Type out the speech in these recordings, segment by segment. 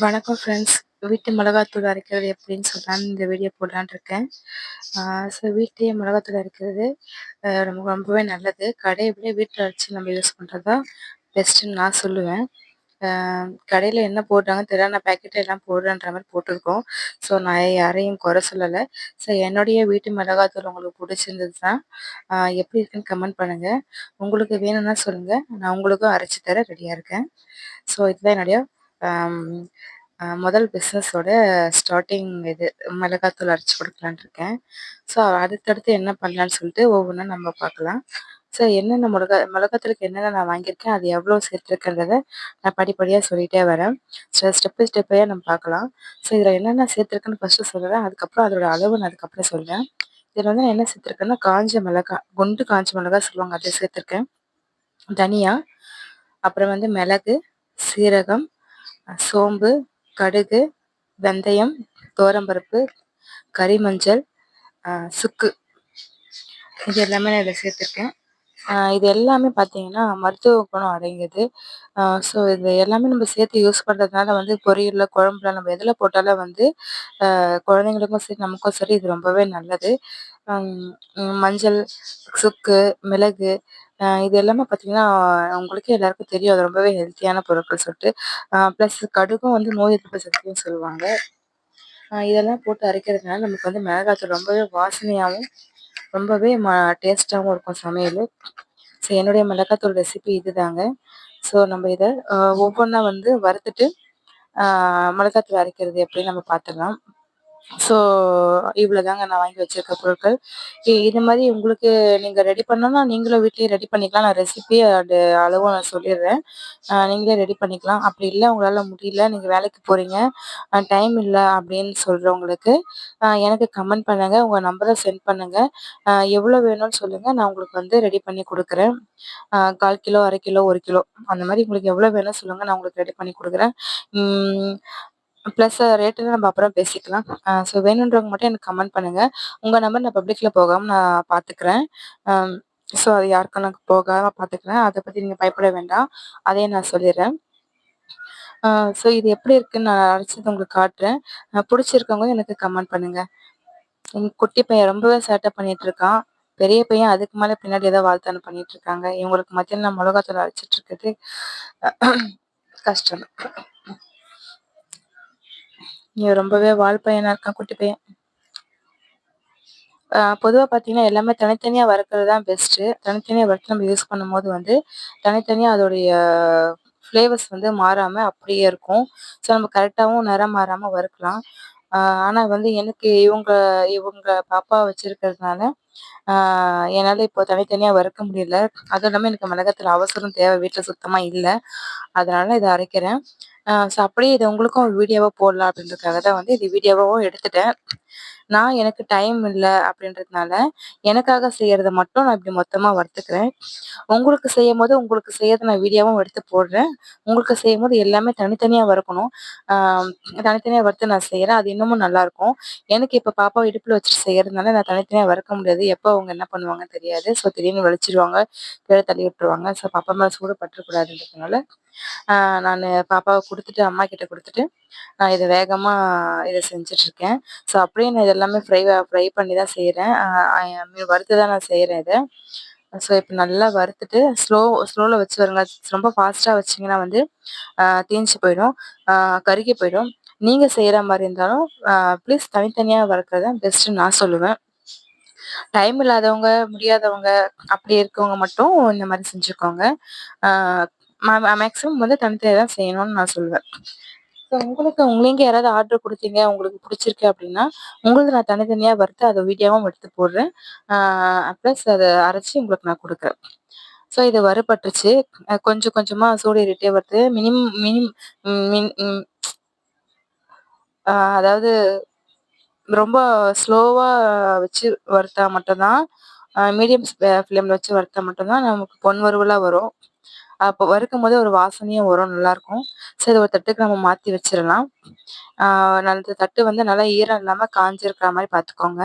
வணக்கம் ஃப்ரெண்ட்ஸ். வீட்டு மிளகாத்தூள் அரைக்கிறது எப்படின்னு சொல்லலான்னு இந்த வீடியோ போடலான்னு இருக்கேன். ஸோ வீட்லேயே மிளகாத்தூள் அரைக்கிறது நமக்கு ரொம்பவே நல்லது. கடையை விட வீட்டில் அரைச்சி நம்ம யூஸ் பண்ணுறது தான் பெஸ்ட்டுன்னு நான் சொல்லுவேன். கடையில் என்ன போடுறாங்கன்னு தெரியல, நான் பேக்கெட்டில் எல்லாம் போடுறேன்ற மாதிரி போட்டிருக்கோம். ஸோ நான் யாரையும் குறை சொல்லலை. ஸோ என்னுடைய வீட்டு மிளகாத்தூள் உங்களுக்கு பிடிச்சிருந்ததுன்னா எப்படி இருக்குன்னு கமெண்ட் பண்ணுங்கள். உங்களுக்கு வேணும்னா சொல்லுங்கள், நான் உங்களுக்கும் அரைச்சி தர ரெடியாக இருக்கேன். ஸோ இதுதான் என்னுடைய முதல் பிஸ்னஸோட ஸ்டார்ட்டிங் இது. மிளகாத்தூள் அரைச்சி கொடுக்கலான்னு இருக்கேன். ஸோ அடுத்தடுத்து என்ன பண்ணலான்னு சொல்லிட்டு ஒவ்வொன்றா நம்ம பார்க்கலாம். ஸோ என்னென்ன மிளகாத்தூளுக்கு என்னென்ன நான் வாங்கியிருக்கேன், அது எவ்வளோ சேர்த்துருக்கன்றதை நான் படிப்படியாக சொல்லிகிட்டே வரேன். ஸோ ஸ்டெப் பையாக நம்ம பார்க்கலாம். ஸோ இதில் என்னென்ன சேர்த்துருக்குன்னு ஃபஸ்ட்டு சொல்கிறேன், அதுக்கப்புறம் அதோட அளவு நான் அதுக்கப்புறம் சொல்கிறேன். இதில் வந்து நான் என்ன சேர்த்துருக்கேன்னா, காஞ்ச மிளகா, குண்டு காஞ்ச மிளகா சொல்லுவாங்க, அதை சேர்த்துருக்கேன். தனியா, அப்புறம் வந்து மிளகு, சீரகம், சோம்பு, கடுகு, வெந்தயம், துவரம்பருப்பு, கறிமஞ்சள், சுக்கு, இது எல்லாமே நான் இதில் சேர்த்துருக்கேன். இது எல்லாமே பார்த்தீங்கன்னா மருத்துவ குணம் அடங்கியது. ஸோ இது எல்லாமே நம்ம சேர்த்து யூஸ் பண்ணுறதுனால வந்து பொரியல்ல, குழம்புல நம்ம எதில் போட்டாலும் வந்து குழந்தைங்களுக்கும் சரி, நமக்கும் சரி இது ரொம்பவே நல்லது. மஞ்சள், சுக்கு, மிளகு, இது எல்லாமே பார்த்தீங்கன்னா உங்களுக்கே எல்லாருக்கும் தெரியும், அது ரொம்பவே ஹெல்த்தியான பொருட்கள் சொல்லிட்டு. ப்ளஸ் கடுகும் வந்து நோய் எதிர்ப்பு சக்தின்னு சொல்லுவாங்க. இதெல்லாம் போட்டு அரைக்கிறதுனால நமக்கு வந்து மிளகாத்தூள் ரொம்பவே வாசனையாகவும் ரொம்பவே டேஸ்ட்டாகவும் இருக்கும் சமையல். ஸோ என்னுடைய மிளகாத்தூள் ரெசிபி இதுதாங்க. ஸோ நம்ம இதை ஒவ்வொன்றா வந்து வறுத்துட்டு மிளகாத்தூள் அரைக்கிறது எப்படின்னு நம்ம பார்த்துடலாம். ஸோ இவ்வளோதாங்க நான் வாங்கி வச்சுருக்க பொருட்கள். இது மாதிரி உங்களுக்கு நீங்கள் ரெடி பண்ணணும்னா நீங்களும் வீட்லேயே ரெடி பண்ணிக்கலாம். நான் ரெசிபி அது அளவும் நான் சொல்லிடுறேன். நீங்களே ரெடி பண்ணிக்கலாம். அப்படி இல்லை உங்களால் முடியல, நீங்கள் வேலைக்கு போகிறீங்க, டைம் இல்லை அப்படின்னு சொல்கிறவங்களுக்கு எனக்கு கமெண்ட் பண்ணுங்கள், உங்கள் நம்பரை சென்ட் பண்ணுங்கள், எவ்வளோ வேணும்னு சொல்லுங்கள், நான் உங்களுக்கு வந்து ரெடி பண்ணி கொடுக்குறேன். 1/4 கிலோ, 1/2 கிலோ, 1 கிலோ, அந்த மாதிரி உங்களுக்கு எவ்வளோ வேணும் சொல்லுங்கள், நான் உங்களுக்கு ரெடி பண்ணி கொடுக்குறேன். ப்ளஸ் ரேட்டெல்லாம் நம்ம அப்புறம் பேசிக்கலாம். ஸோ வேணுன்றவங்க மட்டும் எனக்கு கமெண்ட் பண்ணுங்கள். உங்கள் நம்பர் நான் பப்ளிக்கில் போகாமல் நான் பார்த்துக்கிறேன். ஸோ அது யாருக்கும் நான் போகாமல் பார்த்துக்கிறேன். அதை பற்றி நீங்கள் பயப்பட வேண்டாம், அதையும் நான் சொல்லிடுறேன். ஸோ இது எப்படி இருக்குன்னு நான் அரைச்சது உங்களுக்கு காட்டுறேன். பிடிச்சிருக்கவங்க எனக்கு கமெண்ட் பண்ணுங்கள். எங்கள் குட்டி பையன் ரொம்பவே சேட்டை பண்ணிட்டு இருக்கான். பெரிய பையன் அதுக்கு மேலே பின்னாடி ஏதோ வால்தானம் பண்ணிட்டு இருக்காங்க. இவங்களுக்கு மத்தியில் நான் மிளகாத்தூள் அரைச்சிட்டு இருக்கிறது கஷ்டம். இவன் ரொம்பவே வால் பையனாக இருக்கான், குட்டி பையன். பொதுவாக பார்த்தீங்கன்னா எல்லாமே தனித்தனியாக வறுக்கிறது தான் பெஸ்ட்டு. தனித்தனியாக வறுத்து நம்ம யூஸ் பண்ணும்போது வந்து தனித்தனியாக அதோடைய ஃப்ளேவர்ஸ் வந்து மாறாமல் அப்படியே இருக்கும். ஸோ நம்ம கரெக்டாகவும் நிறம் மாறாமல் வறுக்கலாம். ஆனால் வந்து எனக்கு இவங்க பாப்பா வச்சுருக்கிறதுனால என்னால் இப்போ தனித்தனியாக வறுக்க முடியல. அதுவும் இல்லாமல் எனக்கு மிளகாத்தூள் அவசரம் தேவை, வீட்டில் சுத்தமாக இல்லை. அதனால் இதை அரைக்கிறேன். ஸோ அப்படியே இதை உங்களுக்கும் ஒரு வீடியோவாக போடலாம் அப்படின்றதுக்காக தான் வந்து இது வீடியோவாகவும் எடுத்துட்டேன். நான் எனக்கு டைம் இல்லை அப்படின்றதுனால எனக்காக செய்கிறத மட்டும் நான் இப்படி மொத்தமாக வறுத்துக்கிறேன். உங்களுக்கு செய்யும்போது உங்களுக்கு செய்யறத நான் வீடியோவும் எடுத்து போடுறேன். உங்களுக்கு செய்யும்போது எல்லாமே தனித்தனியாக வறுக்கணும். தனித்தனியாக வறுத்து நான் செய்கிறேன், அது இன்னமும் நல்லாயிருக்கும். எனக்கு இப்போ பாப்பாவை இடுப்பில் வச்சுட்டு செய்கிறதுனால நான் தனித்தனியாக வறுக்க முடியாது. எப்போ அவங்க என்ன பண்ணுவாங்கன்னு தெரியாது. ஸோ திடீர்னு வலிச்சிடுவாங்க, கீழே தள்ளி விட்டுருவாங்க. ஸோ பாப்பா மேலே சூடு பற்றக்கூடாதுன்றதுனால நான் பாப்பாவை கொடுத்துட்டு, அம்மா கிட்ட கொடுத்துட்டு நான் இதை வேகமாக இதை செஞ்சிட்ருக்கேன். ஸோ அப்படியே நான் இது எல்லாமே ஃப்ரை பண்ணி தான் செய்கிறேன். வறுத்து தான் நான் செய்கிறேன் இதை. ஸோ இப்போ நல்லா வறுத்துட்டு ஸ்லோவில் வச்சு வருங்க. ரொம்ப ஃபாஸ்ட்டாக வச்சிங்கன்னா வந்து தீஞ்சு போயிடும், கருகி போயிடும். நீங்கள் செய்கிற மாதிரி இருந்தாலும் ப்ளீஸ் தனித்தனியாக வறுக்கிறது தான் பெஸ்ட்டுன்னு நான் சொல்லுவேன். டைம் இல்லாதவங்க, முடியாதவங்க, அப்படி இருக்கவங்க மட்டும் இந்த மாதிரி செஞ்சுக்கோங்க. மேக்ஸிமம் வந்து தனித்தனியாக தான் செய்யணும்னு நான் சொல்லுவேன். ஸோ நீங்க யாராவது ஆர்டர் கொடுத்தீங்க, உங்களுக்கு பிடிச்சிருக்கு அப்படின்னா உங்களுக்கு நான் தனித்தனியாக வறுத்து அதை வீடியோவும் எடுத்து போடுறேன். ப்ளஸ் அதை அரைச்சி உங்களுக்கு நான் கொடுக்குறேன். ஸோ இது வறுபட்டுருச்சு. கொஞ்சம் கொஞ்சமாக சூடு ஏறிட்டே வருது. மினிமம் மினிம் மின் அதாவது ரொம்ப ஸ்லோவா வச்சு வறுத்தா மட்டும்தான், மீடியம் ஃப்ளேமில் வச்சு வறுத்தா மட்டும்தான் நமக்கு பொன் வறுவலா வரும். அப்போ வறுக்கும்போதே ஒரு வாசனையும் வரும், நல்லாயிருக்கும். ஸோ இதை ஒரு தட்டுக்கு நம்ம மாற்றி வச்சிடலாம். அந்த தட்டு வந்து நல்லா ஈரம் இல்லாமல் காஞ்சிருக்கிற மாதிரி பார்த்துக்கோங்க.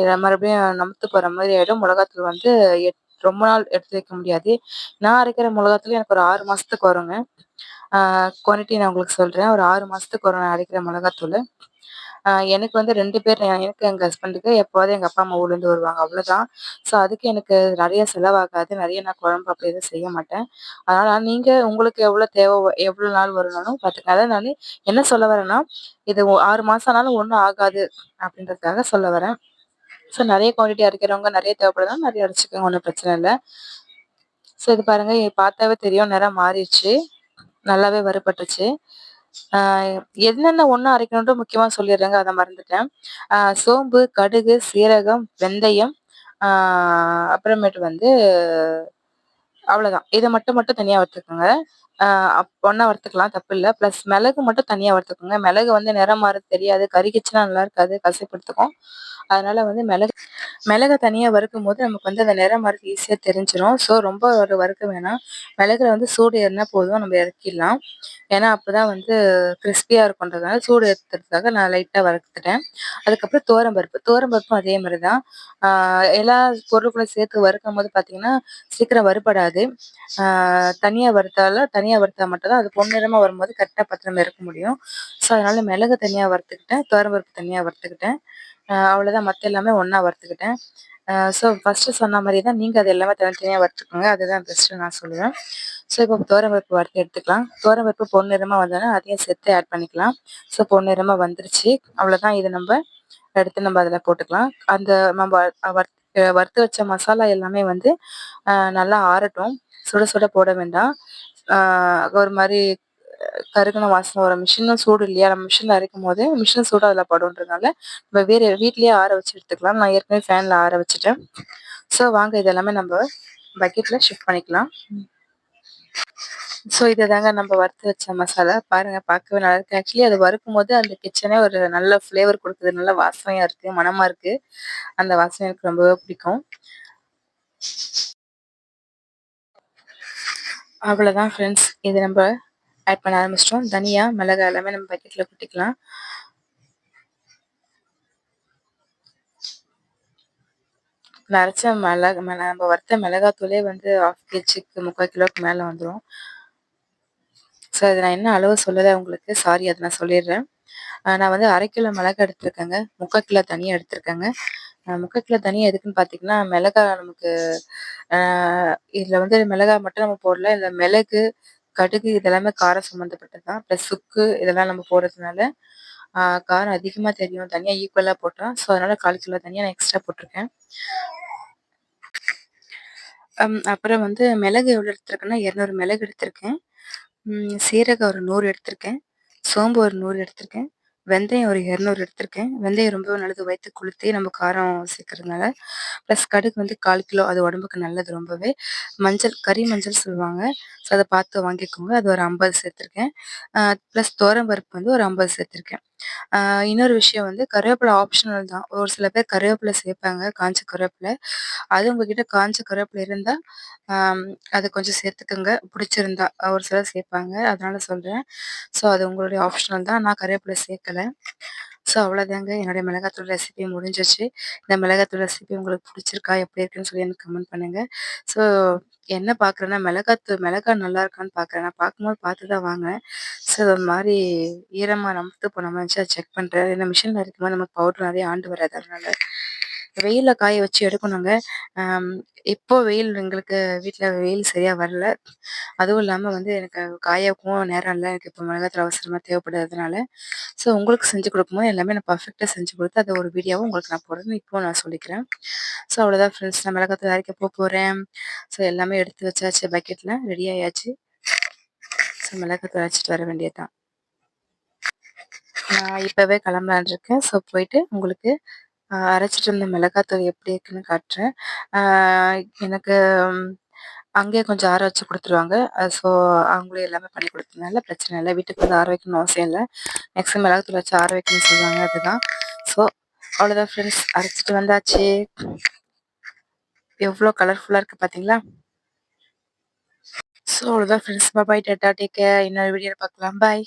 இதை மறுபடியும் நமுத்து போகிற மாதிரி ஆகிடும். மிளகாத்தூள் வந்து ரொம்ப நாள் எடுத்து வைக்க முடியாது. நான் அரைக்கிற மிளகாத்தூள் எனக்கு ஒரு 6 மாதத்துக்கு வருங்க. குவான்டிட்டி நான் உங்களுக்கு சொல்றேன். ஒரு 6 மாசத்துக்கு ஒரு நான் அரைக்கிற மிளகாத்தூளு. எனக்கு வந்து 2 பேர் எனக்கு எங்க ஹஸ்பண்டுக்கு எப்போவாவது எங்க அப்பா, அம்மா ஊர்லேருந்து வருவாங்க அவ்வளோதான். ஸோ அதுக்கு எனக்கு நெறைய செலவாகாது. நெறைய நான் குழம்பு அப்படி எதுவும் செய்ய மாட்டேன். அதனால நீங்க உங்களுக்கு எவ்வளோ எவ்வளோ நாள் வரும்னாலும் பார்த்துக்கங்க. அதாவது நானு என்ன சொல்ல வரேன்னா, இது 6 மாசம் ஆனாலும் ஒண்ணும் ஆகாது அப்படின்றதுக்காக சொல்ல வரேன். ஸோ நெறைய குவான்டிட்டி அரைக்கிறவங்க நெறைய தேவைப்படுதுனா நெறைய அரைச்சுக்கோங்க. ஒண்ணும் பிரச்சனை இல்ல. ஸோ இது பாருங்க பார்த்தாவே தெரியும் நிறம் மாறிடுச்சு. நல்லாவே வறுபட்டுருச்சு. ஆ என்னென்ன ஒண்ணா அரைக்கணுன்ட்டு முக்கியமா சொல்லிடுறேங்க. அத மறந்துட்டேன். சோம்பு, கடுகு, சீரகம், வெந்தயம், ஆ அப்புறமேட்டு வந்து அவ்வளோதான். இத மட்டும் மட்டும் தனியா வறுத்துக்கோங்க. ஆ ஒண்ணா வறுத்துக்கலாம் தப்பில்ல. ப்ளஸ் மிளகு மட்டும் தனியா வறுத்துக்கோங்க. மிளகு வந்து நிறம் மாறுது தெரியாது. கருகிச்சுன்னா நல்லா இருக்காது. கசப்பு எடுத்துக்கும். அதனால வந்து மிளக தனியா வறுக்கும்போது நமக்கு வந்து அந்த நிறம் மாறுறது ஈஸியா தெரிஞ்சிரும். ஸோ ரொம்ப ஒரு வறுக்க வேணாம். மிளகுல வந்து சூடு ஏறுனா போதும் நம்ம இறக்கிடலாம். ஏன்னா அப்பதான் வந்து கிறிஸ்பியா இருக்குன்றதுனால சூடு ஏத்துறதுக்காக நான் லைட்டா வறுத்துட்டேன். அதுக்கப்புறம் துவரம்பருப்பு. துவரம்பருப்பும் அதே மாரி தான். ஆ எல்லா பொருட்களும் சேர்த்து வறுக்கும்போது பார்த்தீங்கன்னா, சீக்கிரம் வறுபடாது. ஆ தனியா வறுத்தா மட்டும் தான் அது பொன்னிறமா வரும்போது கரெக்ட்டா பத்த நம்ம இறக்க முடியும். ஸோ அதனால மிளகு தனியா வறுத்துக்கிட்டேன். துவரம்பருப்பு தனியா வறுத்துக்கிட்டேன். அவ்வளோதான் மத்த எல்லாமே ஒண்ணா வறுத்துக்கிட்டேன். ஸோ ஃபர்ஸ்ட்டு சொன்ன மாரி தான் நீங்க அது எல்லாமே தனித்தனியா வறுத்துக்கோங்க. அதுதான் பெஸ்ட்டுன்னு நான் சொல்லுவேன். ஸோ இப்போ துவரம் பருப்பு வறுத்து எடுத்துக்கலாம். துவரம் பருப்பு பொன்னிறமா வந்தோனே அதையும் சேர்த்து ஆட் பண்ணிக்கலாம். ஸோ பொன்னிறமா வந்துருச்சு. அவ்வளோதான் இது எடுத்து நம்ம அதில போட்டுக்கலாம். அந்த நம்ப வறுத்து வச்ச மசாலா எல்லாமே வந்து நல்லா ஆறட்டும். சுட சுட போட வேண்டாம். ஆ ஒரு மாரி கருகுன வாசனை வரும். மிஷினும் சூடு இல்லையா? நம்ம மிஷின்ல அரைக்கும்போது மிஷின் சூடு அதில படுன்றதுனால, நம்ம வேற வீட்லயே ஆற வச்சு எடுத்துக்கலாம். நான் ஏற்கனவே ஃபேன்ல ஆற வச்சுட்டேன். ஸோ வாங்க இது எல்லாமே நம்ப பக்கெட்ல ஷிஃப்ட் பண்ணிக்கலாம். ஸோ இதுதாங்க நம்ம வறுத்து வச்ச மசாலா. பாருங்க பார்க்கவே நல்லா இருக்கு. ஆக்சுவலி அது வறுக்கும்போது அந்த கிச்சனே ஒரு நல்ல ஃப்ளேவர் குடுக்குது. நல்ல வாசனையா இருக்கு, மணமா இருக்கு. அந்த வாசனை எனக்கு ரொம்பவே பிடிக்கும். அவ்வளோதான் ஃப்ரெண்ட்ஸ். இது நம்ப ஆட் பண்ண ஆரம்பிச்சிட்டோம். தனியா, மிளகாய் எல்லாமே நம்ம பக்கெட்ல கொட்டிக்கலாம். நான் அரைச்ச நம்ம வறுத்த மிளகாத்தூளே வந்து 1/2 கேஜிக்கு 3/4 கிலோவுக்கு மேல வந்துரும். ஸோ அது நான் என்ன அளவு சொல்லல உங்களுக்கு. சாரி அத நான் சொல்லிடுறேன். நான் வந்து 1/2 கிலோ மிளகாய் எடுத்துருக்கேங்க. 3/4 கிலோ தனியா எடுத்துருக்கேங்க. 3/4 கிலோ தனியா எதுக்குன்னு பார்த்தீங்கன்னா, மிளகாய் நமக்கு அ இதுல வந்து மிளகாய் மட்டும் நம்ம போடல. இதுல மிளகு, கடுகு இதெல்லாமே காரம் சம்மந்தப்பட்டது தான். ப்ளஸ் சுக்கு இதெல்லாம் நம்ம போடுறதுனால, ஆ காரம் அதிகமா தெரியும். தனியா ஈக்குவலா போட்டா. ஸோ அதனால 1/4 கிலோ தனியா நான் எக்ஸ்ட்ரா போட்டுருக்கேன். அப்புறம் வந்து மிளகு எவ்வளோ எடுத்துருக்கேன்னா, 200 மிளகு எடுத்திருக்கேன். சீரகம் ஒரு 100 எடுத்திருக்கேன். சோம்பு ஒரு 100 எடுத்திருக்கேன். வெந்தயம் ஒரு 200 எடுத்திருக்கேன். வெந்தயம் ரொம்பவே நல்லது வயித்துக்கு குளிர்த்தி நம்ம காரம் சேர்க்கறதுனால. ப்ளஸ் கடுகு வந்து 1/4 கிலோ அது உடம்புக்கு நல்லது ரொம்பவே. கறி மஞ்சள் சொல்லுவாங்க. ஸோ அத பார்த்து வாங்கிக்கோங்க. அது ஒரு 50 சேர்த்துருக்கேன். ப்ளஸ் துவரம் பருப்பு வந்து ஒரு 50 சேர்த்துருக்கேன். ஆ இன்னொரு விஷயம் வந்து கருவேப்பிலை ஆப்ஷனல் தான். ஒரு சில பேர் கருவேப்பிலை சேர்ப்பாங்க, காஞ்ச கருவேப்பிலை. அது உங்ககிட்ட காஞ்ச கருவேப்பிலை இருந்தா, ஆம் அது கொஞ்சம் சேர்த்துக்கங்க. பிடிச்சிருந்தா. ஒரு சிலர் சேர்ப்பாங்க. அதனால சொல்றேன். ஸோ அது உங்களுடைய ஆப்ஷனல் தான். நான் கருவேப்பிலை சேர்க்கல. ஸோ அவ்வளோதாங்க. என்னுடைய மிளகாத்தூள் ரெசிபி முடிஞ்சிருச்சு. இந்த மிளகாத்தூள் ரெசிபி உங்களுக்கு பிடிச்சிருக்கா? எப்படி இருக்குன்னு சொல்லி எனக்கு கமெண்ட் பண்ணுங்க. ஸோ என்ன பார்க்குறேன்னா, மிளகாய் நல்லா இருக்கான்னு பார்க்குறேன். நான் பார்க்கும்போது பார்த்து தான் வாங்குனேன். ஸோ ஒரு மாரி ஈரமா நமுத்து போன மாரி இருந்துச்சு. அத செக் பண்றேன். ஏன்னா மிஷின்ல அரைக்கும்போது நமக்கு பவுடர் நெறைய ஆண்டு வராது. அதனால வெயில்ல காய வச்சு எடுக்கணுங்க. அம் இப்போ வெயில் எங்களுக்கு வீட்ல வெயில் சரியா வரல. அதுவும் இல்லாம வந்து எனக்கு காய வைக்கவும் நேரம் இல்ல. எனக்கு இப்போ மிளகாத்தூள் அவசரமா தேவைப்படுறதுனால. ஸோ உங்களுக்கு செஞ்சு குடுக்கும்போது எல்லாமே நான் பெர்ஃபெக்ட்டா செஞ்சு குடுத்து, அத ஒரு வீடியோவா உங்களுக்கு நான் போடுறேன்னு இப்போ நான் சொல்லிக்கிறேன். ஸோ அவ்வளோதான் ஃப்ரெண்ட்ஸ். நான் மிளகாத்தூள் அரைக்க போறேன். ஸோ எல்லாமே எடுத்து வச்சாச்சு பக்கெட்ல. ரெடி ஆயாச்சு. ஸோ மிளகாத்தூள் அரைச்சுட்டு வர வேண்டியது தான். நான் இப்பவே கிளம்பலான்னு இருக்கேன். ஸோ போயிட்டு உங்களுக்கு அரைச்சுட்டு இருந்த மிளகாத்தூள் எப்படி இருக்குன்னு காட்டுறேன். ஆ எனக்கு அங்கேயே கொஞ்சம் ஆற வச்சு குடுத்துருவாங்க. ஸோ அவங்களே எல்லாமே பண்ணி குடுத்ததுனால பிரச்சனை இல்ல. வீட்டுக்கு வந்து ஆற வைக்கணும்னு அவசியம் இல்ல. மேக்ஸிமம் மிளகாத்தூள் வச்சு ஆற வைக்கணும்னு சொல்லுவாங்க அதுதான். ஸோ அவ்வளோதான் ஃப்ரெண்ட்ஸ் அரைச்சுட்டு வந்தாச்சு. எவ்ளோ கலர்ஃபுல்லா இருக்கு பார்த்தீங்களா? ஸோ அவ்வளோதான் ஃப்ரெண்ட்ஸ். பாய் டாட்டா டேக் கேர். இன்னொரு வீடியோல பார்க்கலாம். பாய்.